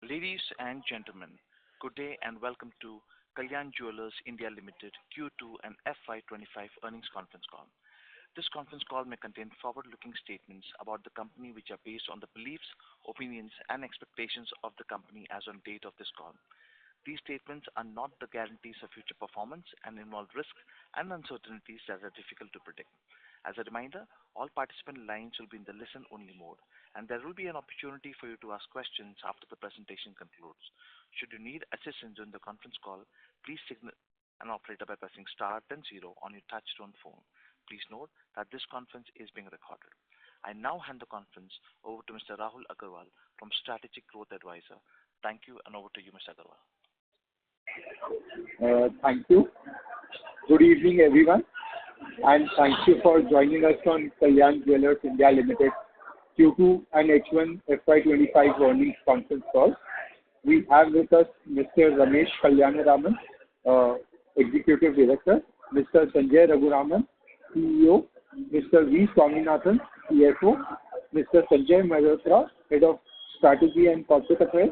Ladies and gentlemen, good day and welcome to Kalyan Jewellers India Limited Q2 and FY25 earnings conference call. This conference call may contain forward-looking statements about the company which are based on the beliefs, opinions, and expectations of the company as on date of this call. These statements are not the guarantees of future performance and involve risks and uncertainties that are difficult to predict. As a reminder, all participant lines will be in the listen-only mode, and there will be an opportunity for you to ask questions after the presentation concludes. Should you need assistance during the conference call, please signal an operator by pressing star then zero on your touchtone phone. Please note that this conference is being recorded. I now hand the conference over to Mr. Rahul Agarwal from Strategic Growth Advisor. Thank you, and over to you, Mr. Agarwal. Thank you. Good evening, everyone, and thank you for joining us on Kalyan Jewellers India Limited Q2 and H1 FY25 earnings conference call. We have with us Mr. Ramesh Kalyanaraman, Executive Director, Mr. Sanjay Raghuraman, CEO, Mr. V. Swaminathan, CFO, Mr. Sanjay Malhotra, Head of Strategy and Corporate Affairs,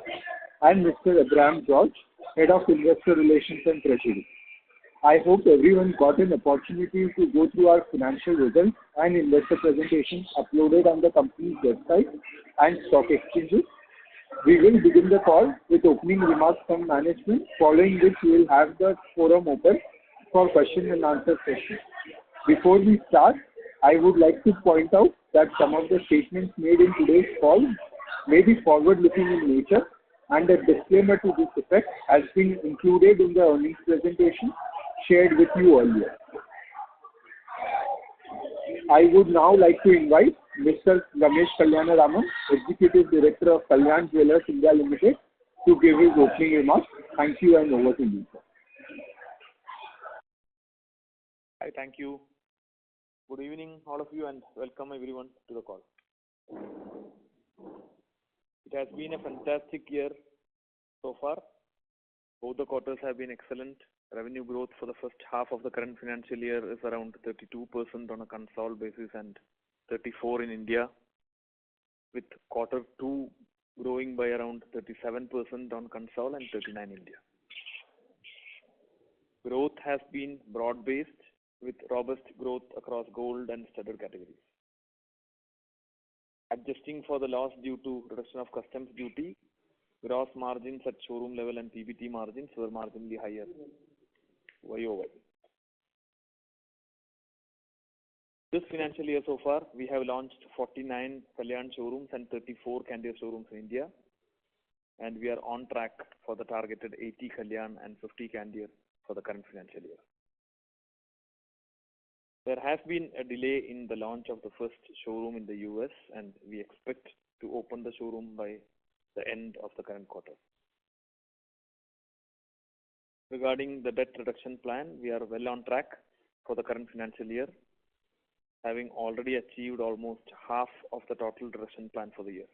and Mr. Abraham George, Head of Investor Relations and Treasury. I hope everyone got an opportunity to go through our financial results and investor presentations uploaded on the company's website and stock exchanges. We will begin the call with opening remarks from management, following which we will have the forum open for question and answer session. Before we start, I would like to point out that some of the statements made in today's call may be forward-looking in nature, and a disclaimer to this effect has been included in the earnings presentation shared with you earlier. I would now like to invite Mr. Ramesh Kalyanaraman, Executive Director of Kalyan Jewellers India Limited, to give his opening remarks. Thank you, and over to you, sir. Hi, thank you. Good evening, all of you, and welcome everyone to the call. It has been a fantastic year so far. Both the quarters have been excellent. Revenue growth for the first half of the current financial year is around 32% on a consolidated basis and 34% in India, with quarter two growing by around 37% on consolidated and 39% in India. Growth has been broad-based with robust growth across gold and studded categories. Adjusting for the loss due to reduction of customs duty, gross margins at showroom level and PBT margins were marginally higher YOY. This financial year so far, we have launched 49 Kalyan showrooms and 34 Candere showrooms in India, and we are on track for the targeted 80 Kalyan and 50 Candere for the current financial year. There has been a delay in the launch of the first showroom in the US, and we expect to open the showroom by the end of the current quarter. Regarding the debt reduction plan, we are well on track for the current financial year, having already achieved almost half of the total reduction plan for the year.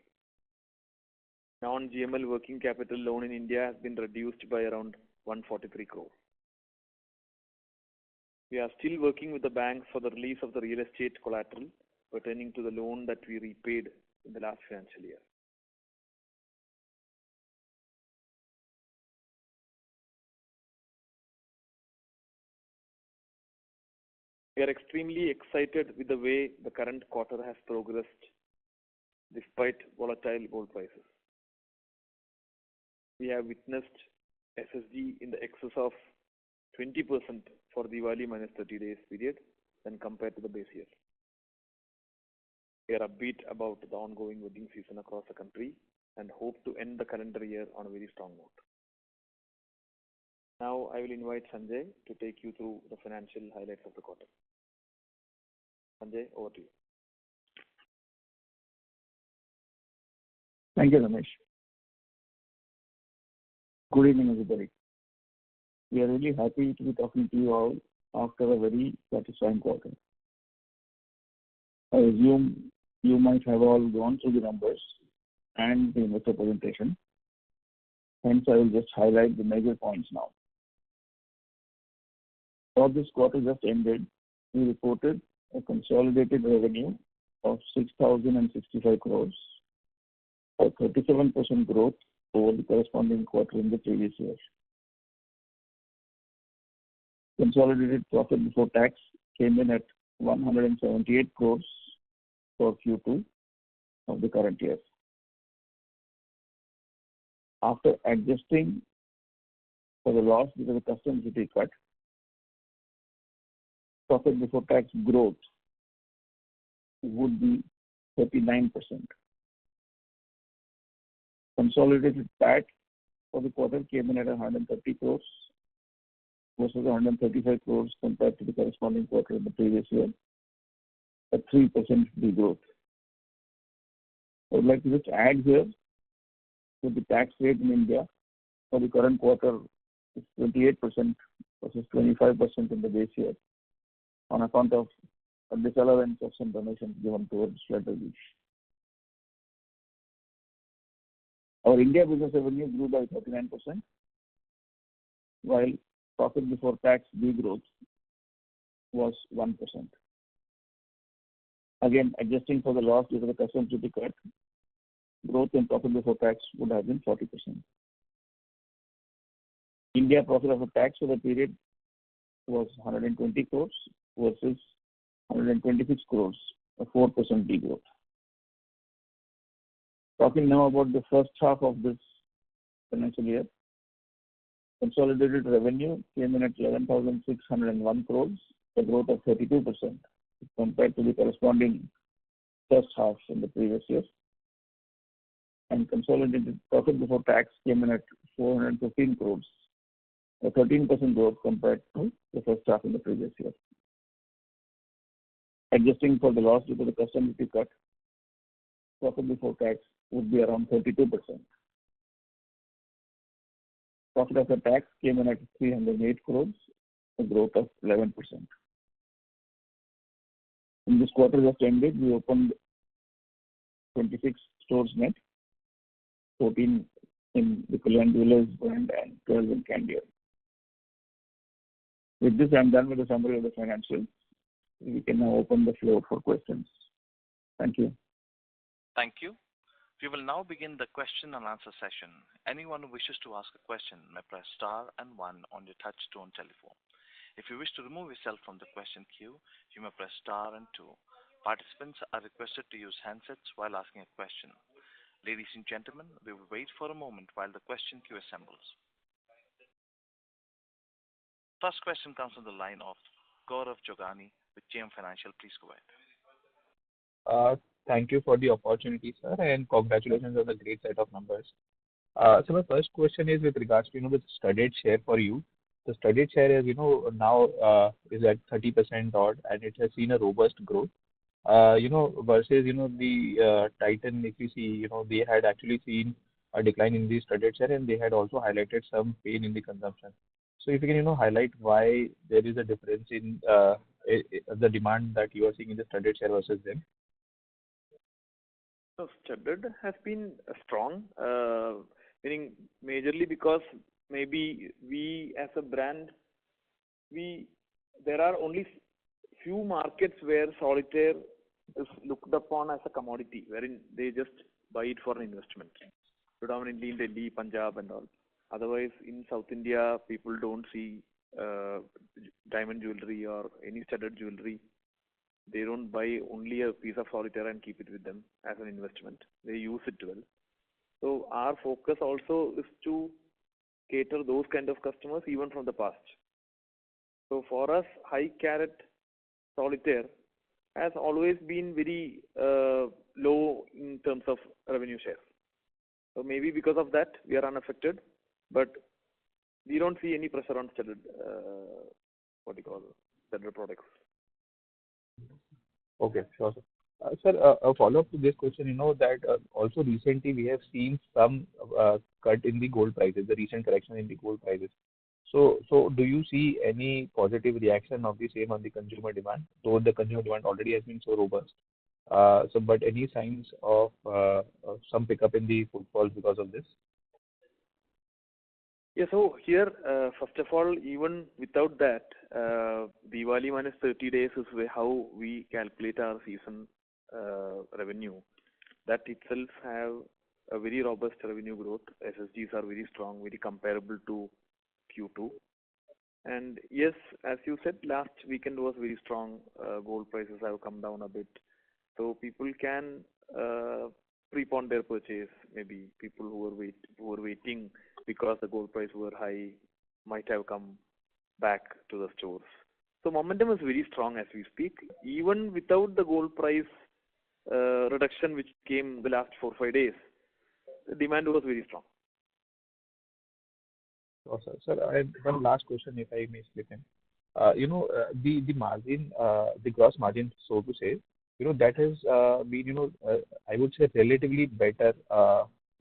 Non-GML working capital loan in India has been reduced by around 143 crore. We are still working with the banks for the release of the real estate collateral pertaining to the loan that we repaid in the last financial year. We are extremely excited with the way the current quarter has progressed despite volatile gold prices. We have witnessed SSG in the excess of 20% for Diwali minus 30 days period when compared to the base year. We are upbeat about the ongoing wedding season across the country and hope to end the calendar year on a very strong note. Now I will invite Sanjay to take you through the financial highlights of the quarter. Sanjay, over to you. Thank you, Ramesh. Good evening, everybody. We are really happy to be talking to you all after a very satisfying quarter. I assume you might have all gone through the numbers and the investor presentation. Hence, I will just highlight the major points now. For this quarter just ended, we reported a consolidated revenue of 6,065 crores, a 37% growth over the corresponding quarter in the previous year. Consolidated profit before tax came in at 178 crores for Q2 of the current year. After adjusting for the loss due to the customs duty cut, profit before tax growth would be 39%. Consolidated PAT for the quarter came in at 130 crores versus 135 crores compared to the corresponding quarter in the previous year, a 3% degrowth. I would like to just add here that the tax rate in India for the current quarter is 28% versus 25% in the base year on account of a disallowance of some donations given towards strategies. Our India business revenue grew by 39%, while profit before tax degrowth was 1%. Again, adjusting for the loss due to the customs duty cut, growth in profit before tax would have been 40%. India profit after tax for the period was 120 crores versus 126 crores, a 4% degrowth. Talking now about the first half of this financial year, consolidated revenue came in at 11,601 crores, a growth of 32% compared to the corresponding first half in the previous year. And consolidated profit before tax came in at 415 crores, a 13% growth compared to the first half in the previous year. Adjusting for the loss due to the customs duty cut, profit before tax would be around 32%. Profit after tax came in at 308 crores, a growth of 11%. In this quarter just ended, we opened 26 stores net, 14 in the Kalyan Jewellers brand and 12 in Kalyan. With this, I'm done with the summary of the financials. We can now open the floor for questions. Thank you. Thank you. We will now begin the question and answer session. Anyone who wishes to ask a question may press star and 1 on your touch-tone telephone. If you wish to remove yourself from the question queue, you may press star and 2. Participants are requested to use handsets while asking a question. Ladies and gentlemen, we will wait for a moment while the question queue assembles. First question comes from the line of Gaurav Jogani with JM Financial. Please go ahead. Thank you for the opportunity, sir, and congratulations on the great set of numbers. So my first question is with regards to the studded share for you. The studded share is now is at 30% odd, and it has seen a robust growth. Versus the Titan, if you see, they had actually seen a decline in the studded share, and they had also highlighted some pain in the consumption. So if you can highlight why there is a difference in the demand that you are seeing in the studded share versus them. So studded has been strong, meaning majorly because maybe we as a brand, there are only few markets where solitaire is looked upon as a commodity, wherein they just buy it for an investment, predominantly in Delhi, Punjab and all. Otherwise, in South India, people don't see diamond jewelry or any studded jewelry. They don't buy only a piece of solitaire and keep it with them as an investment. They use it well. So our focus also is to cater those kind of customers even from the past. So for us, high carat solitaire has always been very low in terms of revenue share. So maybe because of that, we are unaffected, but we don't see any pressure on studded, studded products. Okay, sure, sir. Sir, a follow-up to this question, that also recently we have seen some cut in the gold prices, the recent correction in the gold prices. So do you see any positive reaction of the same on the consumer demand, though the consumer demand already has been so robust? But any signs of some pickup in the footfall because of this? Yeah, so here, first of all, even without that, Diwali minus 30 days is how we calculate our season revenue. That itself have a very robust revenue growth. SSGs are very strong, very comparable to Q2. And yes, as you said, last weekend was very strong. Gold prices have come down a bit, so people can prepone their purchase. Maybe people who were waiting because the gold price were high might have come back to the stores. So momentum is very strong as we speak. Even without the gold price reduction which came the last 4-5 days, the demand was very strong. Sir, sir, I have one last question, if I may slip in. The margin, the gross margin, so to say, that has been, I would say relatively better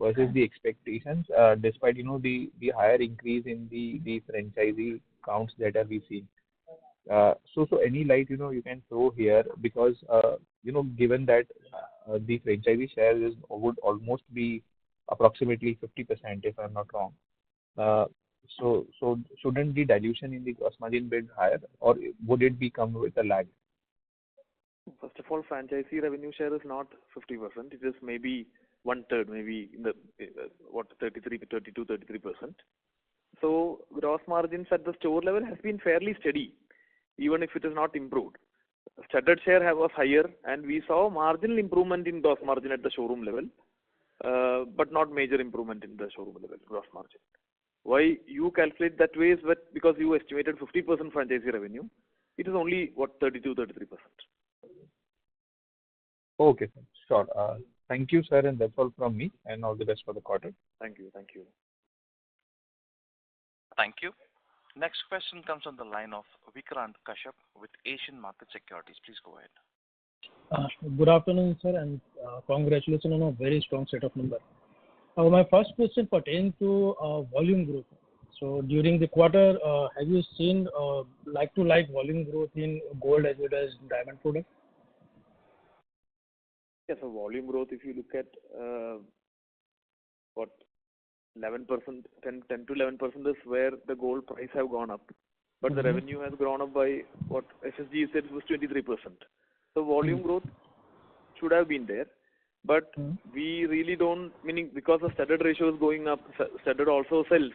versus the expectations, despite, the higher increase in the franchisee counts that are we seeing. So any light, you can throw here, because, given that the franchisee share would almost be approximately 50%, if I'm not wrong. So shouldn't the dilution in the gross margin be higher, or would it come with a lag? First of all, franchisee revenue share is not 50%. It is maybe one third, maybe in the 33%. So gross margins at the store level has been fairly steady, even if it is not improved. Studded share was higher, and we saw marginal improvement in gross margin at the showroom level, but not major improvement in the showroom level gross margin. Why you calculate that way is because you estimated 50% franchisee revenue. It is only 32-33%. Okay, sure. Thank you, sir, and that's all from me, and all the best for the quarter. Thank you. Thank you. Next question comes on the line of Vikrant Kashyap with Asian Market Securities. Please go ahead. Good afternoon, sir, and congratulations on a very strong set of numbers. My first question pertains to volume growth. So during the quarter, have you seen like-to-like volume growth in gold as well as diamond products? Yes, so volume growth, if you look at 11%, 10 to 11% is where the gold price have gone up, but the revenue has grown up by what SSG said was 23%. So volume growth should have been there, but we really don't, meaning because the studded ratio is going up, studded also sells.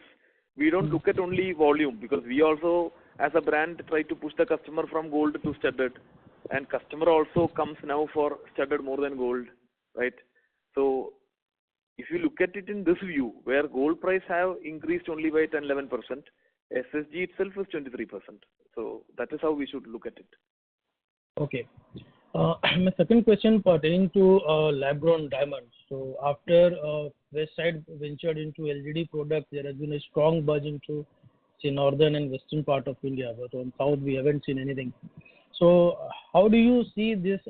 We don't look at only volume, because we also as a brand try to push the customer from gold to studded, and customer also comes now for studded more than gold, right? So if you look at it in this view, where gold price have increased only by 10-11%, SSG itself is 23%. So that is how we should look at it. Okay. My second question pertaining to lab-grown diamonds. So after Westside ventured into LGD products, there has been a strong buzz into the northern and western part of India, but on south we haven't seen anything. So how do you see this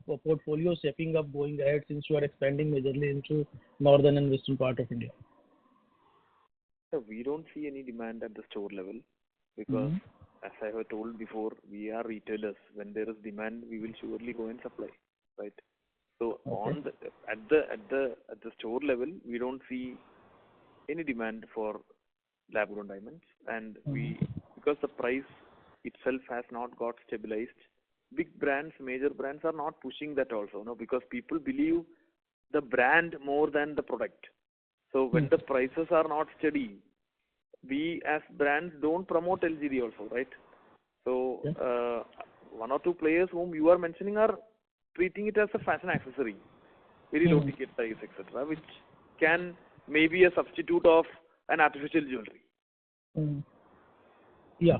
portfolio shaping up going ahead, since you are expanding majorly into northern and western part of India? So we don't see any demand at the store level, because as I have told before, we are retailers. When there is demand, we will surely go and supply, right? So at the store level, we don't see any demand for lab-grown diamonds, and because the price itself has not got stabilized. Big brands, major brands are not pushing that also, because people believe the brand more than the product. So when the prices are not steady, we as brands don't promote LGD also, right? So one or two players whom you are mentioning are treating it as a fashion accessory, very low ticket size, etc., which can maybe a substitute of an artificial jewelry. Yeah.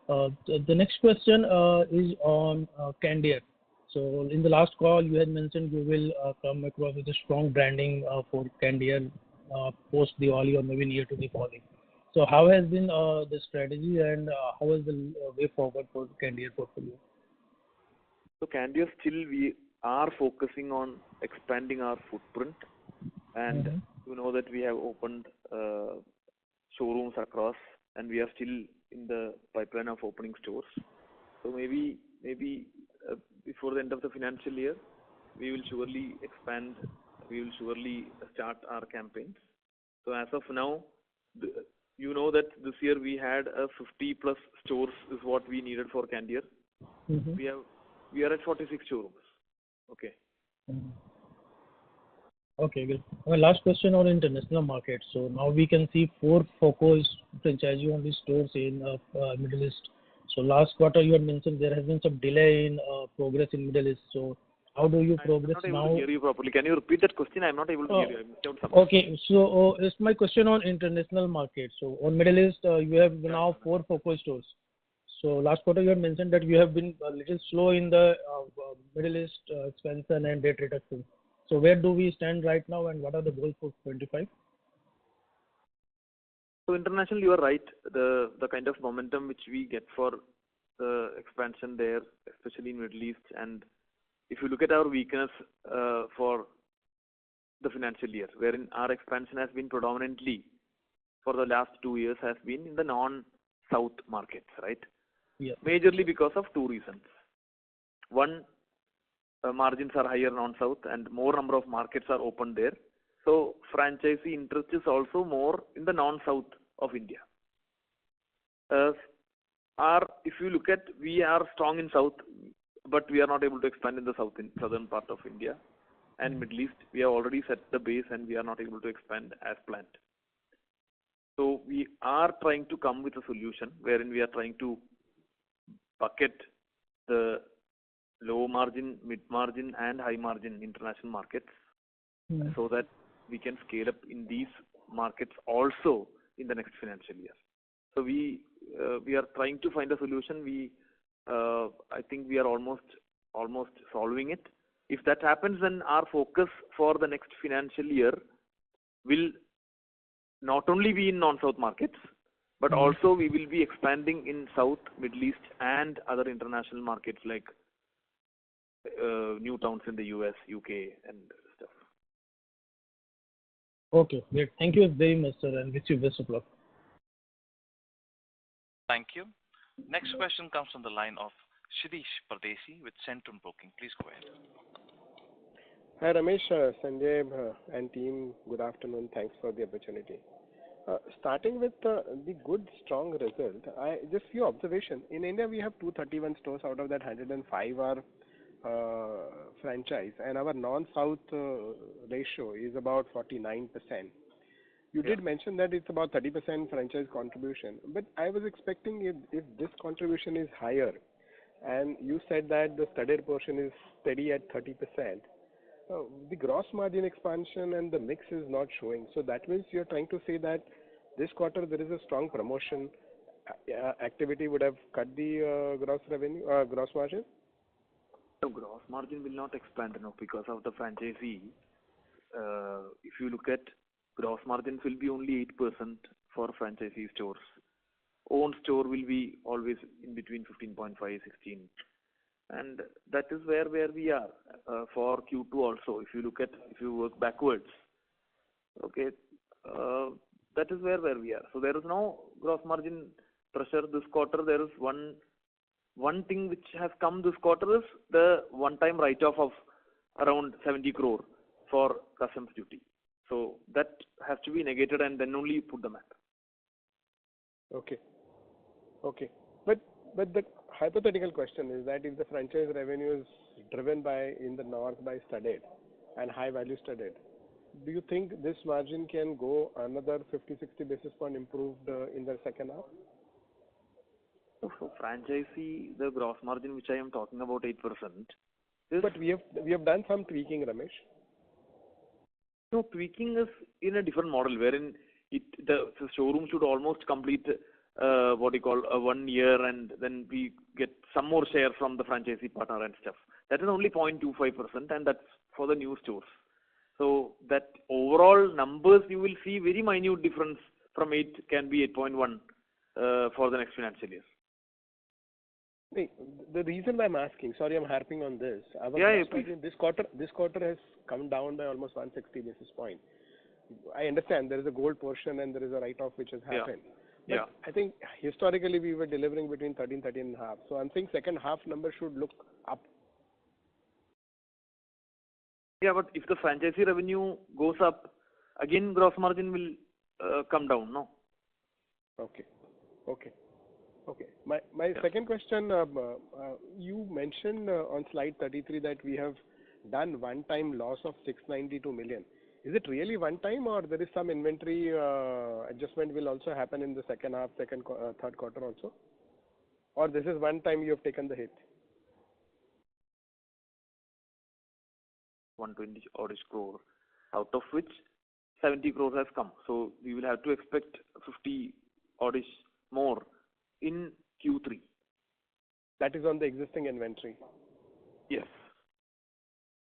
The next question is on Candere. So in the last call, you had mentioned you will come across with a strong branding for Candere post Diwali or maybe near to Diwali. So how has been the strategy, and how is the way forward for Candere portfolio? So Candere, still we are focusing on expanding our footprint, and you know that we have opened showrooms across, and we are still in the pipeline of opening stores. So maybe before the end of the financial year, we will surely expand. We will surely start our campaigns. So as of now, you know that this year we had 50 plus stores is what we needed for Candere. We are at 46 showrooms. Okay. Okay, good. My last question on international market. So now we can see 4 focused franchisee-only stores in Middle East. So last quarter you had mentioned there has been some delay in progress in Middle East. So how do you I'm progress not able now? to hear you properly. Can you repeat that question? I'm not able to hear you. I missed out something. Okay, so it's my question on international market. So on Middle East, you have now 4 focused stores. So last quarter you had mentioned that you have been a little slow in the Middle East expansion and debt reduction. So where do we stand right now, and what are the goals for 25? So internationally, you are right. The kind of momentum which we get for the expansion there, especially in Middle East, and if you look at our weakness for the financial year, wherein our expansion has been predominantly for the last 2 years has been in the non-South markets, right? Yeah. Majorly because of 2 reasons. One, margins are higher non-South and more number of markets are open there. So franchisee interest is also more in the non-South of India. If you look at, we are strong in South, but we are not able to expand in the southern part of India and Middle East. We have already set the base and we are not able to expand as planned. So we are trying to come with a solution wherein we are trying to bucket the low margin, mid margin and high margin international markets so that we can scale up in these markets also in the next financial year. So we are trying to find a solution. I think we are almost solving it. If that happens, then our focus for the next financial year will not only be in non-South markets, but also we will be expanding in South, Middle East and other international markets like new towns in the US, UK and stuff. Okay, great. Thank you very much, sir, and wish you best of luck. Thank you. Next question comes from the line of Shirish Pardesi with Centrum Broking. Please go ahead. Hi Ramesh, Sanjay and team, good afternoon. Thanks for the opportunity. Starting with the good, strong result, just few observations. In India, we have 231 stores, out of that 105 are franchise, and our non-South ratio is about 49%. You did mention that it's about 30% franchise contribution, but I was expecting if this contribution is higher, and you said that the studded portion is steady at 30%, the gross margin expansion and the mix is not showing. So that means you're trying to say that this quarter there is a strong promotion activity would have cut the gross margin? So gross margin will not expand because of the franchisee. If you look at gross margins will be only 8% for franchisee stores. Own store will be always in between 15.5, 16. And that is where we are for Q2 also. If you work backwards, okay, that is where we are. So there is no gross margin pressure this quarter. There is one thing which has come this quarter is the one-time write-off of around 70 crore for customs duty. So that has to be negated and then only you put the math. Okay. But the hypothetical question is that if the franchise revenue is driven in the north by studded and high value studded, do you think this margin can go another 50-60 basis point improved in the second half? So franchisee, the gross margin which I am talking about 8%. But we have done some tweaking, Ramesh. No, tweaking is in a different model wherein the showroom should almost complete 1 year, and then we get some more share from the franchisee partner and stuff. That is only 0.25%, and that's for the new stores. So that overall numbers you will see very minute difference from 8 can be 8.1 for the next financial year. The reason why I'm asking, sorry, I'm harping on this. This quarter has come down by almost 160 basis point. I understand there is a gold portion and there is a write-off which has happened. Yeah. But I think historically we were delivering between 13.5. So I'm saying second half number should look up. Yeah, but if the franchisee revenue goes up, again gross margin will come down, no? Okay. My second question, you mentioned on slide 33 that we have done one-time loss of 692 million. Is it really one time, or there is some inventory adjustment will also happen in the second half, third quarter also? Or this is one time you have taken the hit? 120 oddish crore, out of which 70 crores has come. So we will have to expect 50 oddish more in Q3. That is on the existing inventory. Yes.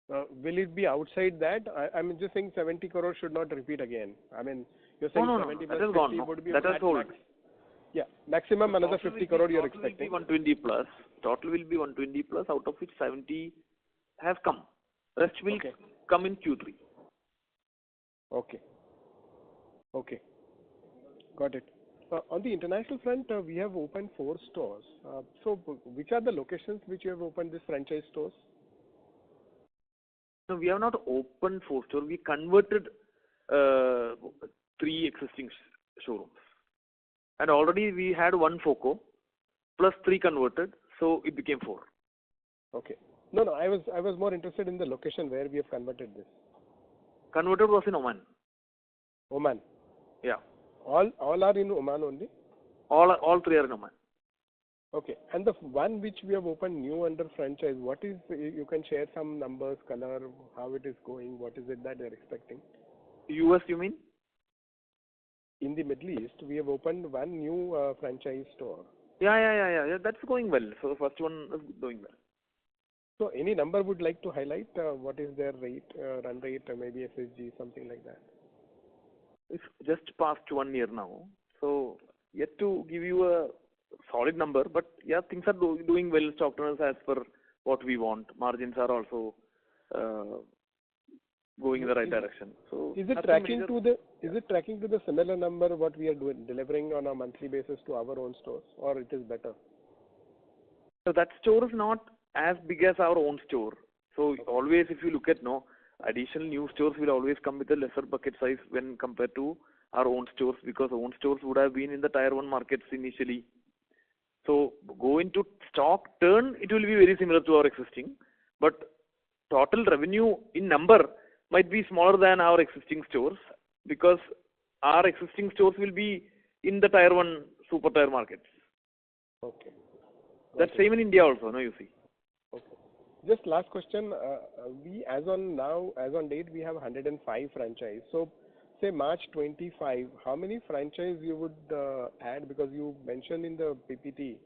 Will it be outside that? I'm just saying 70 crores should not repeat again. I mean, you're saying No, 70 that plus is 50 gone. No. would be That has hold. Yeah, maximum another 50 crore you're expecting. Will be 120 plus. Total will be 120 plus, out of which 70 has come. Rest will come in Q3. Okay. Got it. On the international front, we have opened 4 stores. So which are the locations which you have opened these franchise stores? No, we have not opened 4 stores. We converted 3 existing showrooms. And already we had 1 FOCO plus 3 converted, so it became 4. Okay. No, I was more interested in the location where we have converted this. Converted was in Oman. Oman? Yeah. All are in Oman only? All 3 are in Oman. Okay. And the one which we have opened new under franchise, what is, you can share some numbers, color, how it is going, what is it that they are expecting? US, you mean? In the Middle East, we have opened 1 new franchise store. Yeah. That's going well. So the first one is doing well. So any number would like to highlight? What is their rate, run rate, maybe SSG, something like that? It's just past 1 year now. So yet to give you a solid number, but yeah, things are doing well. Stock turns as per what we want. Margins are also going in the right direction. So is it tracking to the similar number what we are delivering on a monthly basis to our own stores, or it is better? So that store is not as big as our own store. So always, if you look at additional new stores will always come with a lesser bucket size when compared to our own stores, because own stores would have been in the tier 1 markets initially. So go into stock turn, it will be very similar to our existing, but total revenue in number might be smaller than our existing stores, because our existing stores will be in the tier 1 super tier markets. Okay. That's same in India also, you see. Okay. Just last question. We as on date, we have 105 franchise. So say March 25, how many franchise you would add? Because you mentioned in the PPT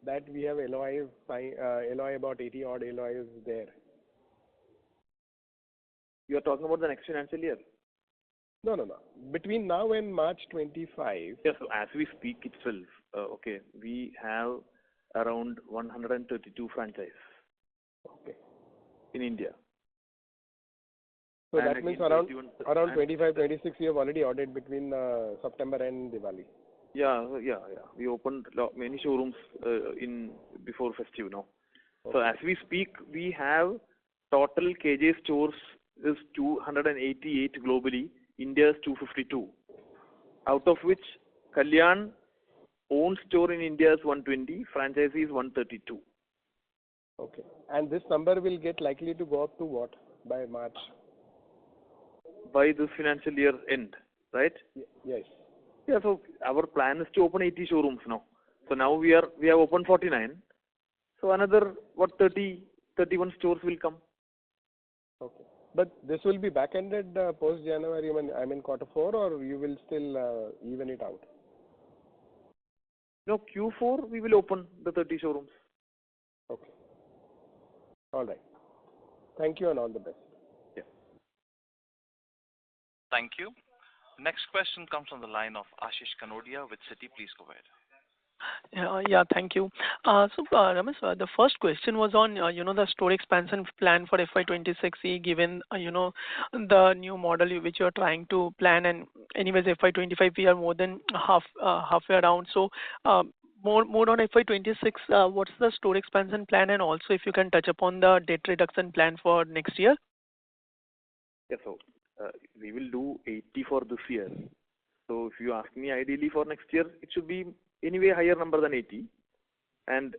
that we have LOI about 80 odd LOIs there. You are talking about the next financial year? No. Between now and March 25. Yes, so as we speak itself, we have around 132 franchise. Okay. In India. So and that means around 25, 26 you have already ordered between September and Diwali. Yeah. We opened many showrooms before festive now. Okay. So as we speak, we have total KJ stores is 288 globally. India is 252. Out of which Kalyan own store in India is 120, franchisee is 132. Okay. And this number will get likely to go up to what by March? By this financial year end, right? Yes. Yeah, so our plan is to open 80 showrooms now. So now we have opened 49. So another 31 stores will come. Okay. But this will be back-ended post January, I mean quarter 4, or you will still even it out? No, Q4 we will open the 30 showrooms. Okay. All right. Thank you and all the best. Yeah. Thank you. Next question comes from the line of Ashish Kanodia with Citi. Please go ahead. Yeah, thank you. So, Ramesh, the first question was on, the store expansion plan for FY26, given, the new model which you are trying to plan, and anyways, FY25, we are more than halfway around. So, more on FY26, what's the store expansion plan, and also if you can touch upon the debt reduction plan for next year? Yeah, so we will do 80 for this year. So if you ask me, ideally for next year, it should be anyway higher number than 80. And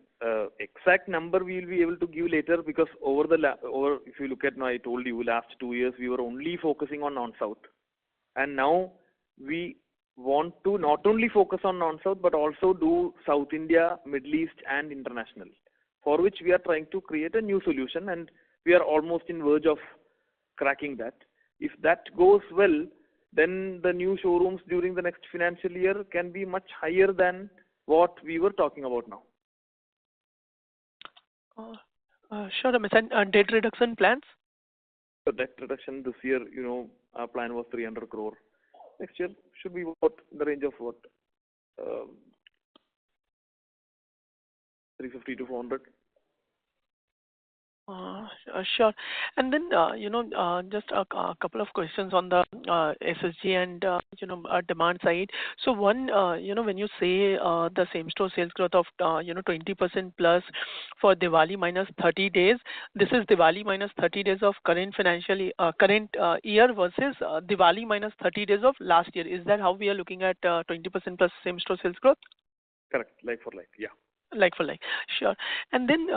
exact number we will be able to give later, because if you look at now, I told you last 2 years we were only focusing on non-south, and now we want to not only focus on non-south but also do South India, Middle East and international, for which we are trying to create a new solution, and we are almost in verge of cracking that. If that goes well, then the new showrooms during the next financial year can be much higher than what we were talking about now. Sure, Ramesh. And debt reduction plans? The debt reduction this year, our plan was 300 crore. Next year should be what, in the range of what, 350 to 400. Sure. And then, just a couple of questions on the SSG and, demand side. So one, when you say the same-store sales growth of, 20% plus for Diwali minus 30 days, this is Diwali minus 30 days of current year versus Diwali minus 30 days of last year. Is that how we are looking at 20% plus same-store sales growth? Correct. Like for like, yeah. Like for like, sure. And then,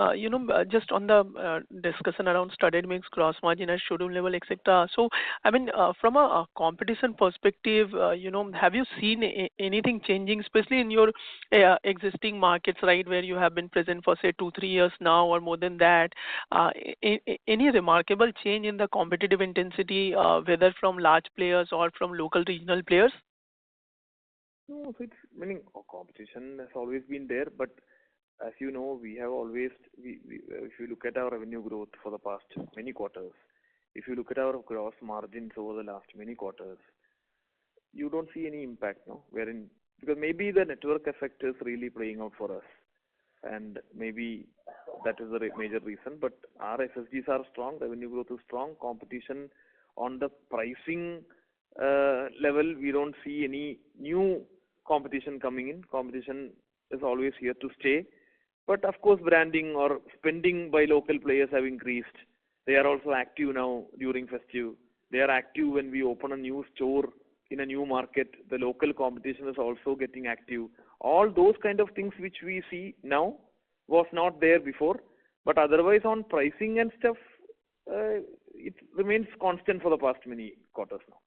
just on the discussion around studded mix, gross margin at showroom level, etc. So, I mean, from a competition perspective, have you seen anything changing, especially in your existing markets, right, where you have been present for, say, 2-3 years now or more than that? Any remarkable change in the competitive intensity, whether from large players or from local regional players? No, so competition has always been there, but as you know, we have always, if you look at our revenue growth for the past many quarters, if you look at our gross margins over the last many quarters, you don't see any impact, no? Because maybe the network effect is really playing out for us, and maybe that is the major reason. But our SSGs are strong, revenue growth is strong, competition on the pricing level, we don't see any new competition coming in. Competition is always here to stay. But of course, branding or spending by local players have increased. They are also active now during festive. They are active when we open a new store in a new market. The local competition is also getting active. All those kind of things which we see now was not there before. But otherwise, on pricing and stuff, it remains constant for the past many quarters now.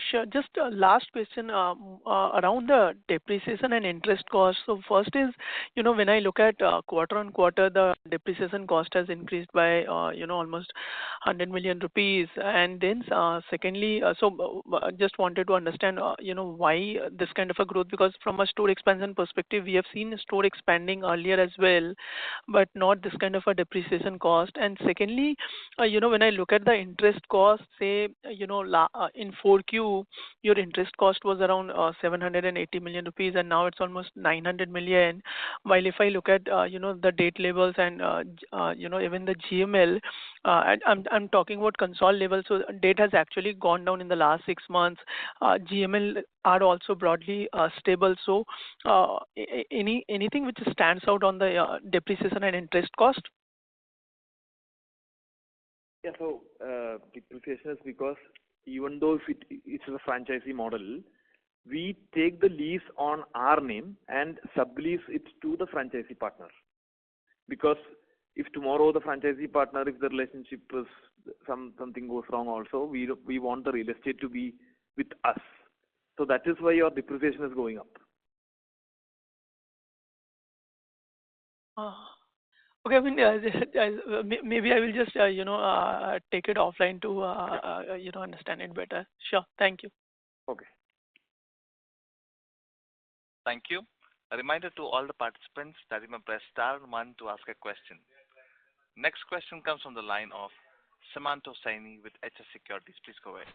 Sure. Just a last question around the depreciation and interest cost. So first is, when I look at quarter on quarter, the depreciation cost has increased by, almost 100 million rupees. And then secondly, just wanted to understand, why this kind of a growth, because from a store expansion perspective, we have seen store expanding earlier as well, but not this kind of a depreciation cost. And secondly, when I look at the interest cost, say, in 4Q, your interest cost was around 780 million rupees, and now it's almost 900 million. While if I look at the debt levels and even the GML, I'm talking about console level. So debt has actually gone down in the last 6 months. GML are also broadly stable. So anything which stands out on the depreciation and interest cost? Yeah, so depreciation is because even though if it's a franchisee model, we take the lease on our name and sublease it to the franchisee partner. Because if tomorrow the franchisee partner, if the relationship is something goes wrong also, we want the real estate to be with us. So that is why your depreciation is going up. Okay, I mean, maybe I will just, take it offline to, understand it better. Sure. Thank you. Okay. Thank you. A reminder to all the participants that you may press star 1 to ask a question. Next question comes from the line of Samanto Saini with HS Securities. Please go ahead.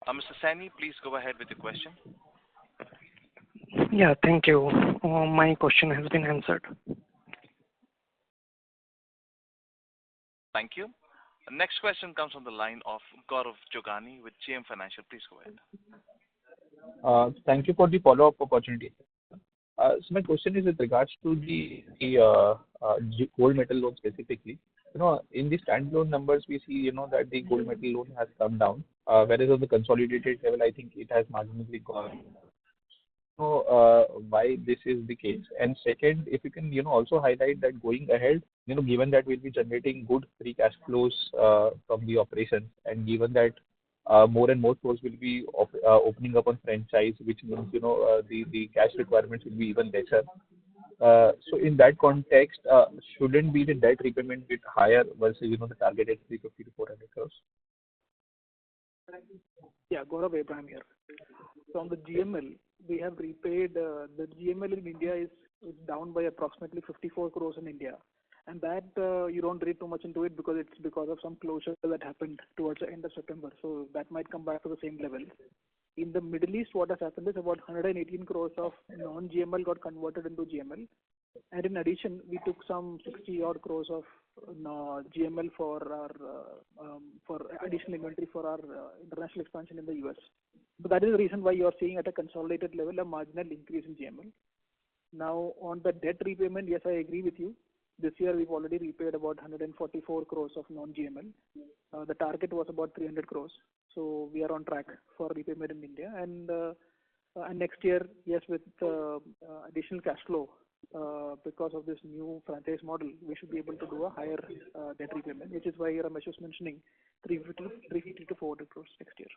Mr. Saini, please go ahead with the question. Yeah, thank you. My question has been answered. Thank you. Next question comes from the line of Gaurav Jogani with GM Financial. Please go ahead. Thank you for the follow-up opportunity. So my question is with regards to the gold metal loan specifically. In the standalone numbers, we see, that the gold metal loan has come down, whereas on the consolidated level, I think it has marginally gone. Why this is the case? And second, if you can, also highlight that going ahead, given that we'll be generating good free cash flows from the operations, and given that more and more stores will be opening up on franchise, which means, the cash requirements will be even lesser. So in that context, shouldn't be the debt repayment bit higher versus, the targeted 350 to 400 crores? Yeah, Gaurav Abraham here. So on the GML, we have repaid, the GML in India is down by approximately 54 crores in India. And that you don't read too much into it because it's because of some closure that happened towards the end of September. So that might come back to the same level. In the Middle East, what has happened is about 118 crores of non-GML got converted into GML. And in addition, we took some 60 odd crores of GML for our for additional inventory for our international expansion in the US. So that is the reason why you are seeing at a consolidated level a marginal increase in GML. Now on the debt repayment, yes, I agree with you. This year we've already repaid about 144 crores of non-GML. The target was about 300 crores. So we are on track for repayment in India. And next year, yes, with additional cash flow, because of this new franchise model, we should be able to do a higher debt repayment, which is why Ramesh was mentioning 350 to 400 crores next year.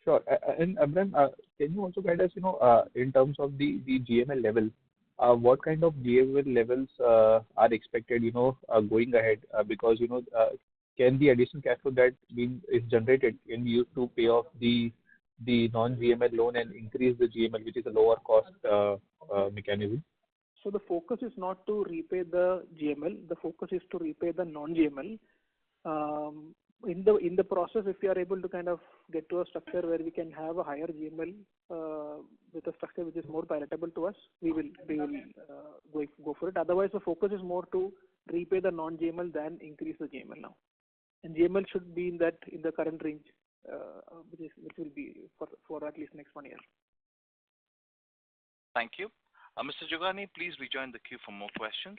Sure. And Abraham, can you also guide us, in terms of the GML level, what kind of GML levels are expected, going ahead? Because, can the additional cash flow that is generated can be used to pay off the non-GML loan and increase the GML, which is a lower cost mechanism? So the focus is not to repay the GML. The focus is to repay the non-GML. In the process, if we are able to kind of get to a structure where we can have a higher GML with a structure which is more palatable to us, we will go for it. Otherwise, the focus is more to repay the non-GML than increase the GML now. And GML should be in the current range, which will be for at least next 1 year. Thank you. Mr. Jogani, please rejoin the queue for more questions.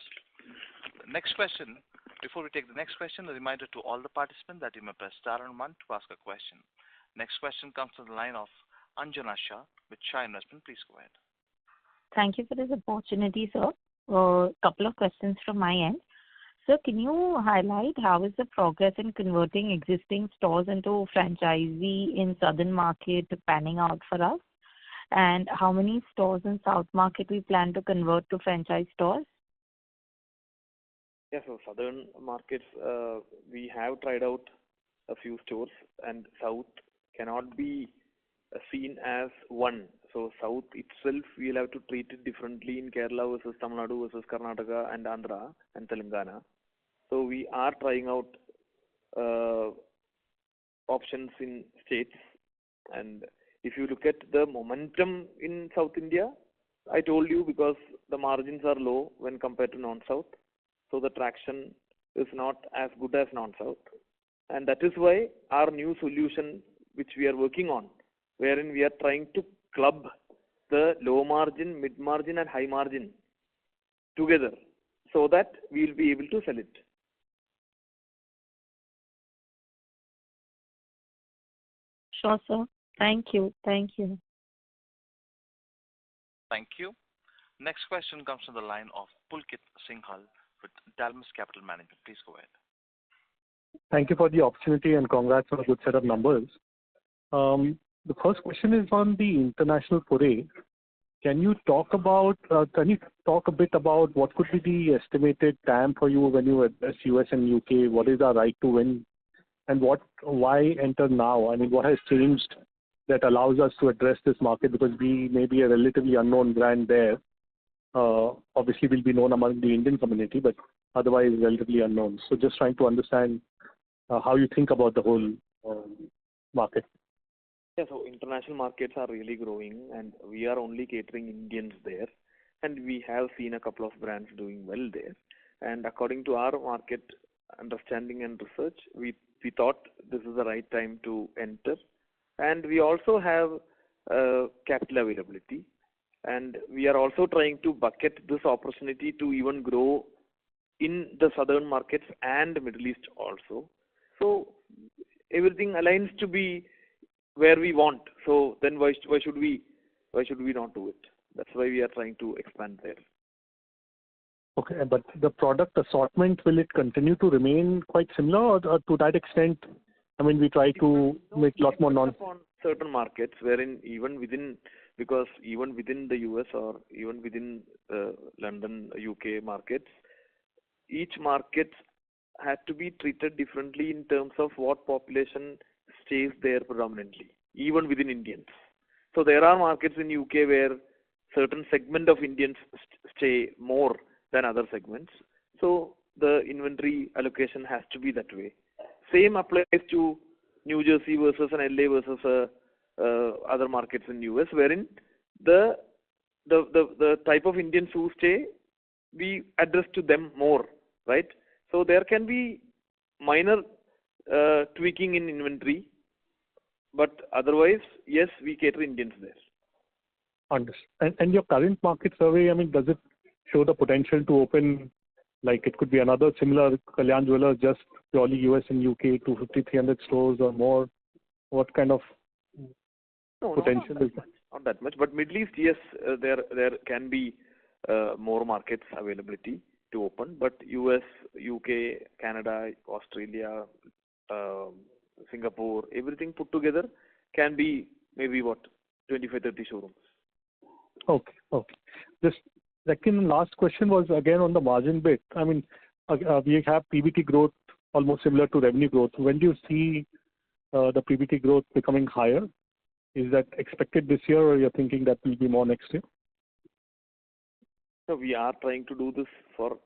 Next question. Before we take the next question, a reminder to all the participants that you may press star and one to ask a question. Next question comes from the line of Anjana Shah with Shah Investment. Please go ahead. Thank you for this opportunity, sir. Couple of questions from my end. Sir, can you highlight how is the progress in converting existing stores into franchisee in southern market panning out for us? And how many stores in south market we plan to convert to franchise stores? Yeah, so southern markets, we have tried out a few stores, and south cannot be seen as one. So south itself, we'll have to treat it differently in Kerala versus Tamil Nadu versus Karnataka and Andhra and Telangana. So we are trying out options in states. And if you look at the momentum in South India, I told you because the margins are low when compared to non-South. So the traction is not as good as non-South. And that is why our new solution, which we are working on, wherein we are trying to club the low margin, mid margin and high margin together so that we will be able to sell it. Sure, sir. Thank you. Thank you. Thank you. Next question comes from the line of Pulkit Singhal with Dalmus Capital Management. Please go ahead. Thank you for the opportunity and congrats on a good set of numbers. The first question is on the international foray. Can you talk a bit about what could be the estimated TAM for you when you address US and UK? What is our right to win? And why enter now? I mean, what has changed that allows us to address this market? Because we may be a relatively unknown brand there. Obviously, we'll be known among the Indian community, but otherwise relatively unknown. So just trying to understand how you think about the whole market. Yeah, so international markets are really growing, and we are only catering Indians there. And we have seen a couple of brands doing well there. And according to our market understanding and research, we thought this is the right time to enter. And we also have capital availability. And we are also trying to bucket this opportunity to even grow in the southern markets and Middle East also. So everything aligns to be where we want. So then why should we not do it? That's why we are trying to expand there. Okay, but the product assortment, will it continue to remain quite similar, or to that extent, I mean, we try to make a lot more on certain markets wherein even within the US or even within London, UK markets, each market had to be treated differently in terms of what population stays there predominantly, even within Indians. So there are markets in UK where certain segment of Indians stay more than other segments. So the inventory allocation has to be that way. Same applies to New Jersey versus an LA versus other markets in US, wherein the type of Indians who stay, we address to them more, right? So there can be minor tweaking in inventory, but otherwise, yes, we cater Indians there. Understood. And your current market survey, I mean, does it show the potential to open, like it could be another similar Kalyan Jewellers, just purely US and UK, 250, 300 stores or more? What kind of potential is that? Not that much, but Middle East, yes, there can be more markets availability to open, but US, UK, Canada, Australia, Singapore, everything put together can be maybe 25-30 showrooms. Okay. Just second and last question was again on the margin bit. I mean, we have PBT growth almost similar to revenue growth. When do you see the PBT growth becoming higher? Is that expected this year, or you're thinking that will be more next year? So we are trying to do this for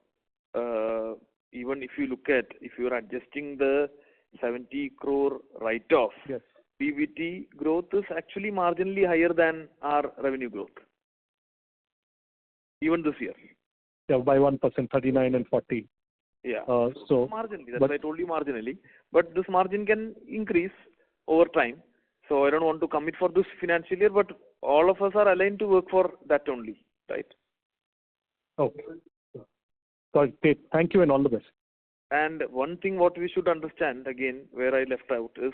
even if you are adjusting the 70 crore write-off, yes, PBT growth is actually marginally higher than our revenue growth, even this year. Yeah, by 1%, 39 and 40. Yeah. So marginally, that's why I told you marginally. But this margin can increase over time. So I don't want to commit for this financial year, but all of us are aligned to work for that only, right? Okay. Got it. Thank you and all the best. And one thing what we should understand, again, where I left out, is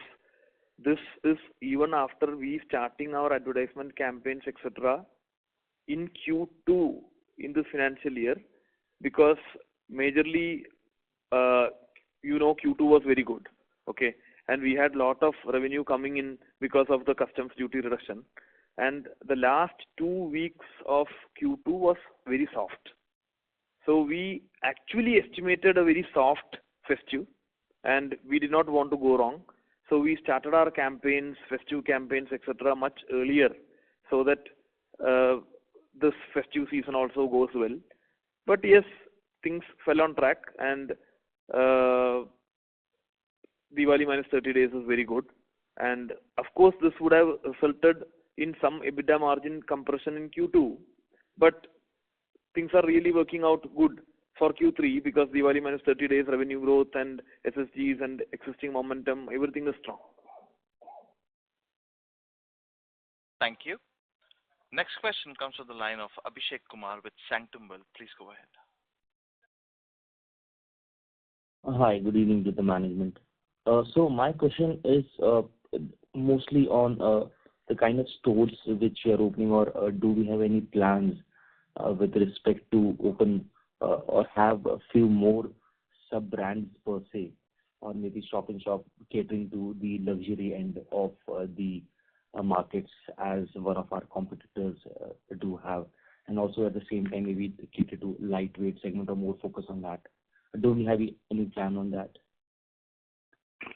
this is even after we starting our advertisement campaigns, etc., in Q2 in this financial year, because majorly, Q2 was very good, okay, and we had lot of revenue coming in because of the customs duty reduction, and the last 2 weeks of Q2 was very soft. So we actually estimated a very soft festive, and we did not want to go wrong. So we started our campaigns, festive campaigns, etc., much earlier, so that this festive season also goes well. But yes, things fell on track, and Diwali minus 30 days is very good. And of course, this would have resulted in some EBITDA margin compression in Q2, but things are really working out good for Q3 because Diwali minus 30 days revenue growth and SSGs and existing momentum, everything is strong. Thank you. Next question comes from the line of Abhishek Kumar with Sanctum Wealth. Please go ahead. Hi, good evening to the management. So my question is mostly on the kind of stores which you are opening, or do we have any plans with respect to open or have a few more sub-brands per se, or maybe shop catering to the luxury end of the markets as one of our competitors do have, and also at the same time maybe cater to lightweight segment or more focus on that. Do we have any plan on that?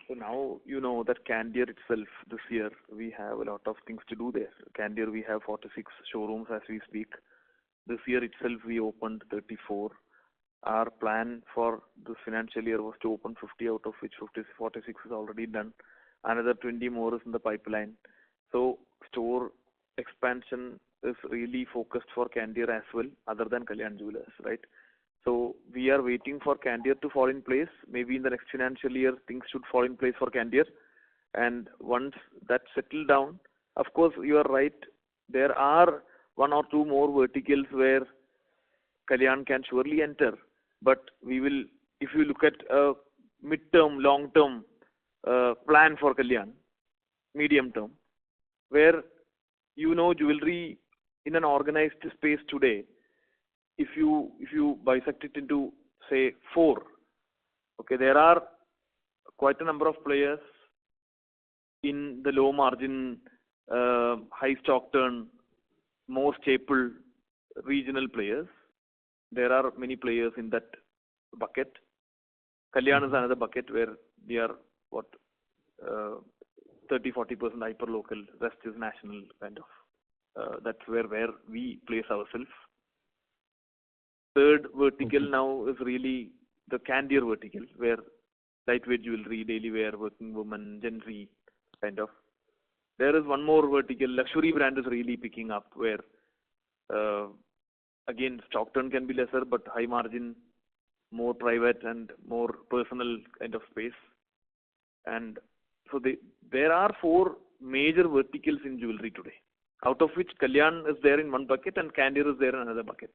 So now you know that Candere itself this year we have a lot of things to do there. Candere we have 46 showrooms as we speak. This year itself we opened 34. Our plan for this financial year was to open 50, out of which 46 is already done. Another 20 more is in the pipeline. So store expansion is really focused for Candere as well, other than Kalyan Jewellers, right? So we are waiting for Candere to fall in place. Maybe in the next financial year, things should fall in place for Candere. And once that settled down, of course, you are right. There are one or two more verticals where Kalyan can surely enter. But we will, if you look at a mid-term, long-term plan for Kalyan, medium term, where jewelry in an organized space today, if you bisect it into say four, okay, there are quite a number of players in the low margin, high stock turn, more staple regional players. There are many players in that bucket. Kalyan is another bucket where we are 30-40% hyper local, rest is national kind of. That's where we place ourselves. Third vertical now is really the Candere vertical, where lightweight jewelry, daily wear, working woman, Gen Z kind of. There is one more vertical, luxury brand is really picking up, where again stock turn can be lesser, but high margin, more private and more personal kind of space. And so there are four major verticals in jewelry today, out of which Kalyan is there in one bucket and Candere is there in another bucket.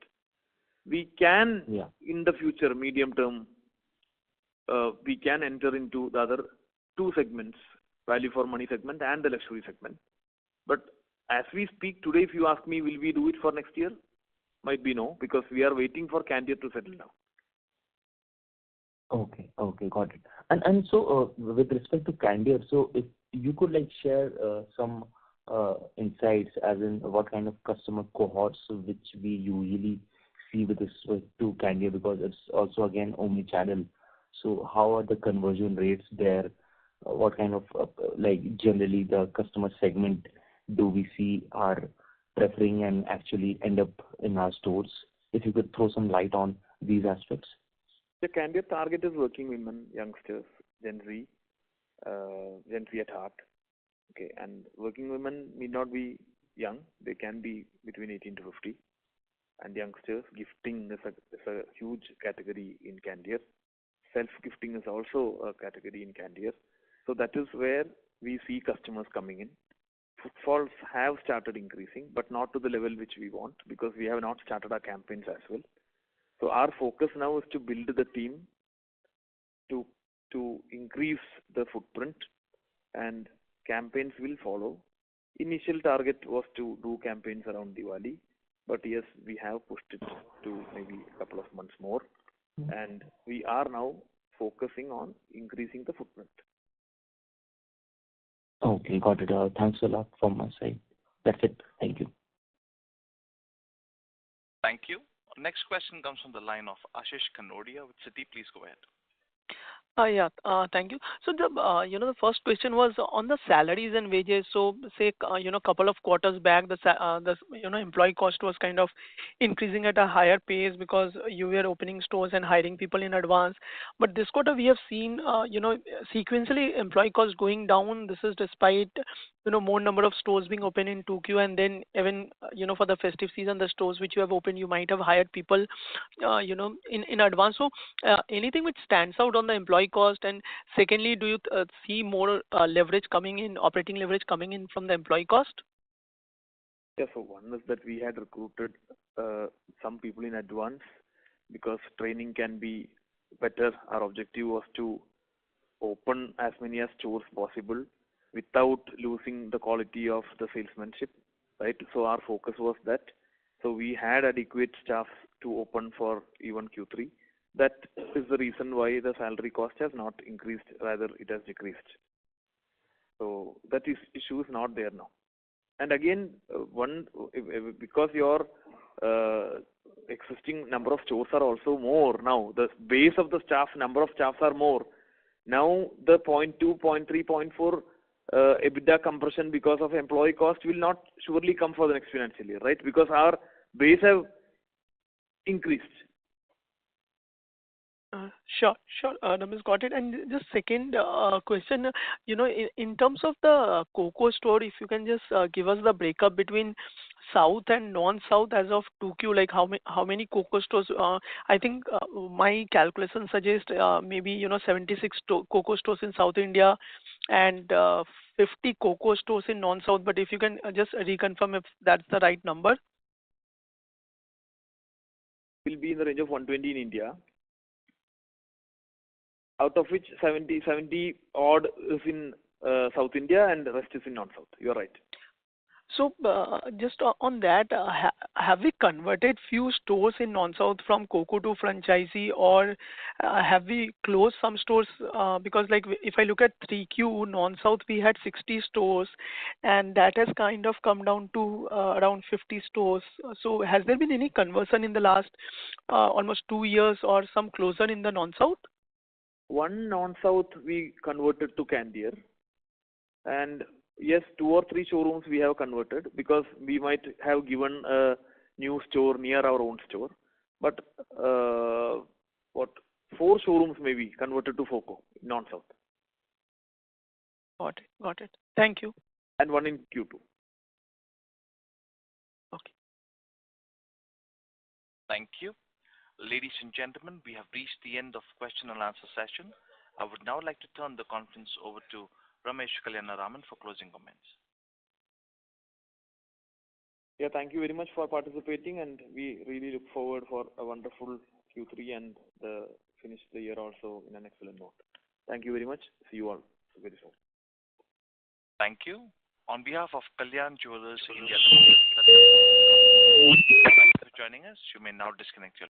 We can, in the future, medium term, we can enter into the other two segments, value for money segment and the luxury segment. But as we speak today, if you ask me, will we do it for next year? Might be no, because we are waiting for Candere to settle down. Okay, got it. And so with respect to Candere, so if you could share some insights, as in what kind of customer cohorts which we usually see with respect to Candere, because it's also again omni-channel. So how are the conversion rates there? What kind of generally the customer segment do we see are preferring and actually end up in our stores? If you could throw some light on these aspects. The Candere target is working women, youngsters, Gen Z at heart. Okay, and working women need not be young; they can be between 18 to 50. And youngsters, gifting is a huge category in Candere. Self-gifting is also a category in Candere. So that is where we see customers coming in. Footfalls have started increasing, but not to the level which we want, because we have not started our campaigns as well. So our focus now is to build the team to increase the footprint, and campaigns will follow. Initial target was to do campaigns around Diwali, but yes, we have pushed it to maybe a couple of months more, and we are now focusing on increasing the footprint. Okay, got it. Thanks a lot from my side. That's it. Thank you. Thank you. Next question comes from the line of Ashish Kanodia with Citi. Please go ahead. Thank you. So the first question was on the salaries and wages. So say couple of quarters back, the employee cost was kind of increasing at a higher pace because you were opening stores and hiring people in advance. But this quarter we have seen sequentially employee costs going down. This is despite more number of stores being open in 2Q, and then even for the festive season, the stores which you have opened, you might have hired people in advance. So anything which stands out on the employee cost? And secondly, do you see more leverage coming in, operating leverage coming in from the employee cost? Yeah, so one is that we had recruited some people in advance because training can be better. Our objective was to open as many as stores possible without losing the quality of the salesmanship, right? So our focus was that. So we had adequate staff to open for even Q3. That is the reason why the salary cost has not increased, rather it has decreased. So that issue is not there now. And again, because your existing number of stores are also more now, the base of the staff, number of staffs are more. Now the 0.2, 0.3, 0.4 EBITDA compression because of employee cost will not surely come for the next financial year, right? Because our base have increased. Sure. Ramesh, got it. And just second question, in terms of the COCO store, if you can just give us the breakup between South and non-South as of 2Q, like how many COCO stores? I think my calculation suggests maybe 76 COCO stores in South India and 50 COCO stores in non-South. But if you can just reconfirm if that's the right number. will be in the range of 120 in India, out of which 70 odd is in South India and the rest is in non-South. You are right. So, just on that, have we converted few stores in non-South from COCO to franchisee, or have we closed some stores? Because like if I look at 3Q non-South, we had 60 stores, and that has kind of come down to around 50 stores. So, has there been any conversion in the last almost 2 years, or some closure in the non-South? One non-South we converted to Candier, and yes, 2 or 3 showrooms we have converted because we might have given a new store near our own store. But 4 showrooms maybe converted to FOCO, non-South. Got it. Thank you. And one in Q2. Okay. Thank you. Ladies and gentlemen, we have reached the end of question and answer session. I would now like to turn the conference over to Ramesh Kalyanaraman for closing comments. Yeah, thank you very much for participating, and we really look forward for a wonderful Q3 and finish the year also in an excellent note. Thank you very much. See you all very soon. Thank you. On behalf of Kalyan Jewellers India, thank you for joining us. You may now disconnect your